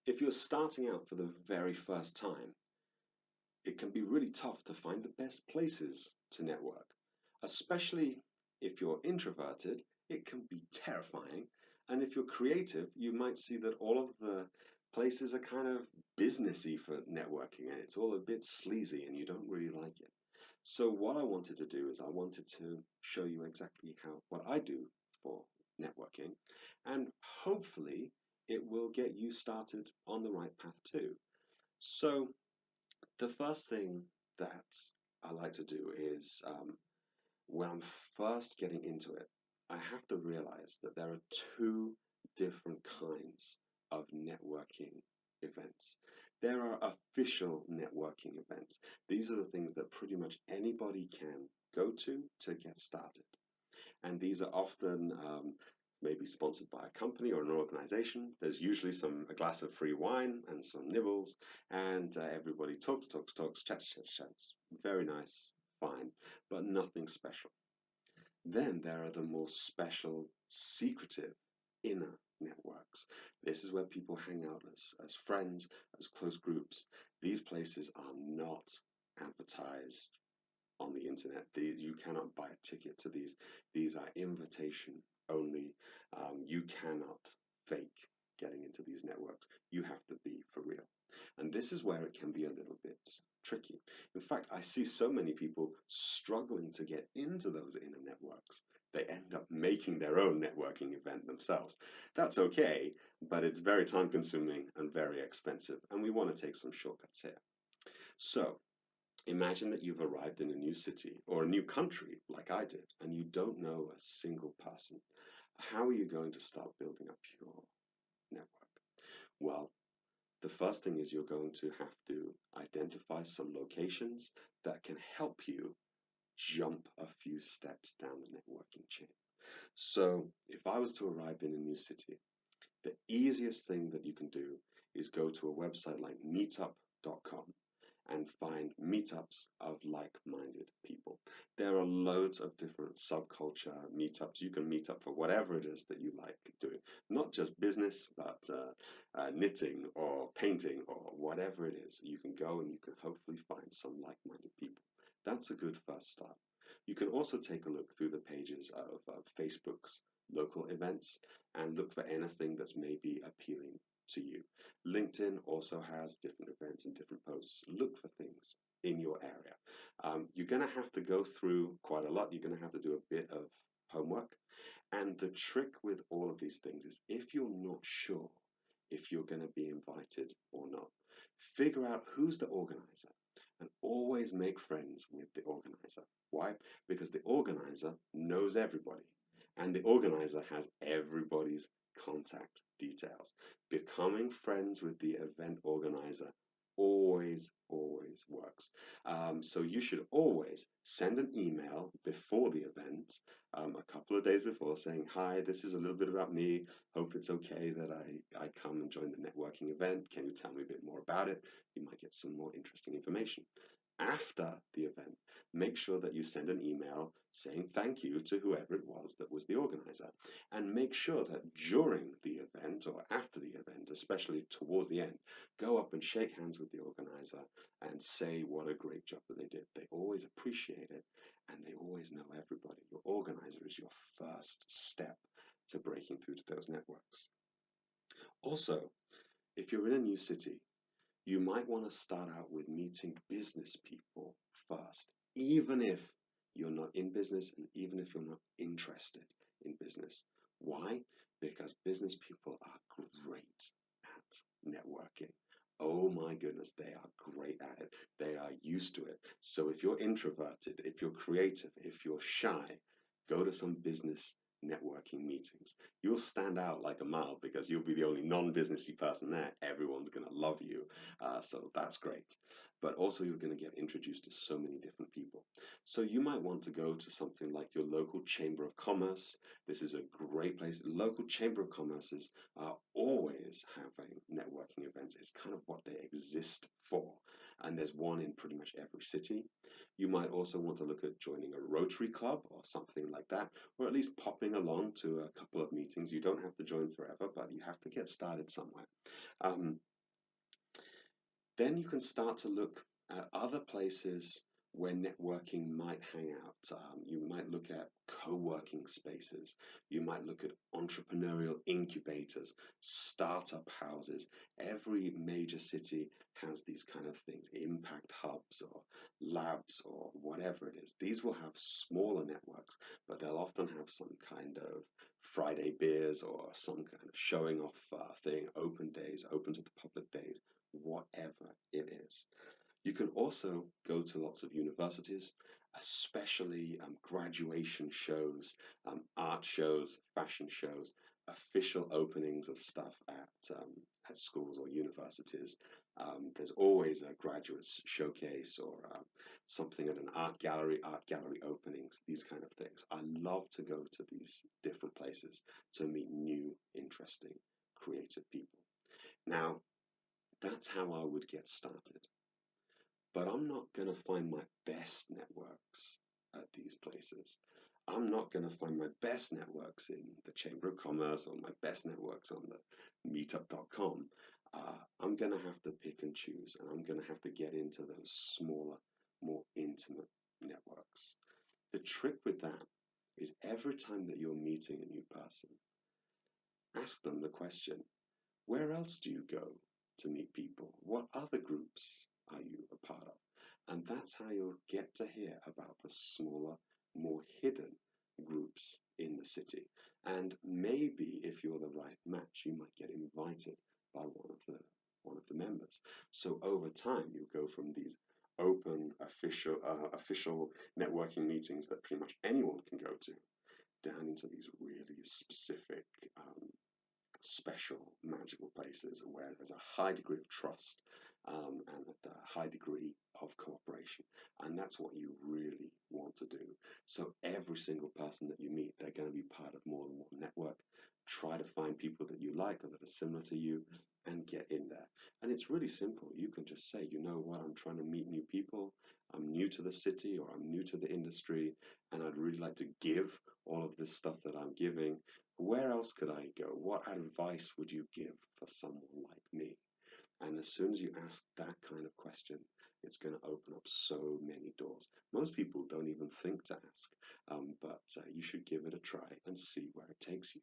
If you're starting out for the very first time, it can be really tough to find the best places to network. Especially if you're introverted, it can be terrifying. And if you're creative, you might see that all of the places are kind of businessy for networking and it's all a bit sleazy and you don't really like it. So what I wanted to do is I wanted to show you exactly how what I do for networking, and hopefully it will get you started on the right path too. So the first thing that I like to do is when I'm first getting into it, I have to realize that there are two different kinds of networking events. There are official networking events. These are the things that pretty much anybody can go to get started. And these are often maybe sponsored by a company or an organization. There's usually a glass of free wine and some nibbles, and everybody talks, chats. Very nice, fine, but nothing special. Then there are the more special, secretive, inner networks. This is where people hang out as friends, as close groups. These places are not advertised on the internet. You cannot buy a ticket to these. These are invitation only. You cannot fake getting into these networks. You have to be for real. And this is where it can be a little bit tricky. In fact, I see so many people struggling to get into those inner networks. They end up making their own networking event themselves. That's okay, but it's very time consuming and very expensive, and we want to take some shortcuts here. So, imagine that you've arrived in a new city or a new country like I did, and you don't know a single person. How are you going to start building up your network? Well, the first thing is you're going to have to identify some locations that can help you jump a few steps down the networking chain. So, if I was to arrive in a new city, the easiest thing that you can do is go to a website like meetup.com and find meetups of like-minded people. There are loads of different subculture meetups. You can meet up for whatever it is that you like doing, not just business, but knitting or painting or whatever it is. You can go and you can hopefully find some like-minded people. That's a good first start. You can also take a look through the pages of Facebook's local events and look for anything that's maybe appealing to you. LinkedIn also has different events and different posts. Look for things in your area. You're going to have to go through quite a lot. You're going to have to do a bit of homework. And the trick with all of these things is if you're not sure if you're going to be invited or not, figure out who's the organizer and always make friends with the organizer. Why? Because the organizer knows everybody and the organizer has everybody's contact details. Becoming friends with the event organizer always works. So you should always send an email before the event, a couple of days before, saying, "Hi, this is a little bit about me. Hope it's okay that I come and join the networking event. Can you tell me a bit more about it?" You might get some more interesting information. After the event, make sure that you send an email saying thank you to whoever it was that was the organizer. And make sure that during the event or after the event, especially towards the end, go up and shake hands with the organizer and say what a great job that they did. They always appreciate it and they always know everybody. Your organizer is your first step to breaking through to those networks. Also, if you're in a new city, you might want to start out with meeting business people first, even if you're not in business and even if you're not interested in business. Why? Because business people are great at networking. Oh my goodness, they are great at it. They are used to it. So if you're introverted, if you're creative, if you're shy, go to some business networking meetings. You'll stand out like a mile because you'll be the only non-businessy person there. Everyone's going to love you. So that's great. But also you're going to get introduced to so many different people. So you might want to go to something like your local Chamber of Commerce. This is a great place. Local Chamber of Commerces are always having networking events. It's kind of what they exist for. And there's one in pretty much every city. You might also want to look at joining a Rotary Club or something like that, or at least popping along to a couple of meetings. You don't have to join forever, but you have to get started somewhere. Then you can start to look at other places where networking might hang out. You might look at co-working spaces. You might look at entrepreneurial incubators, startup houses. Every major city has these kind of things, impact hubs or labs or whatever it is. These will have smaller networks, but they'll often have some kind of Friday beers or some kind of showing off thing, open days, open to the public days, whatever it is. You can also go to lots of universities, especially graduation shows, art shows, fashion shows, official openings of stuff at schools or universities. There's always a graduates showcase or something at an art gallery openings, these kind of things. I love to go to these different places to meet new, interesting, creative people. Now, that's how I would get started. But I'm not going to find my best networks at these places. I'm not going to find my best networks in the Chamber of Commerce or my best networks on the meetup.com. I'm going to have to pick and choose, and I'm going to have to get into those smaller, more intimate networks. The trick with that is every time that you're meeting a new person, ask them the question, where else do you go to meet people? What other groups are you a part of? And that's how you'll get to hear about the smaller, more hidden groups in the city. And maybe if you're the right match, you might get invited by one of the members. So over time, you go from these open official networking meetings that pretty much anyone can go to, down into these really specific special, magical places where there's a high degree of trust and a high degree of cooperation. And that's what you really want to do. So every single person that you meet, they're going to be part of more than one network. Try to find people that you like or that are similar to you and get in there. And it's really simple. You can just say, you know what, I'm trying to meet new people. I'm new to the city or I'm new to the industry, and I'd really like to give all of this stuff that I'm giving. Where else could I go? What advice would you give for someone like me? And as soon as you ask that kind of question, it's going to open up so many doors. Most people don't even think to ask, but you should give it a try and see where it takes you.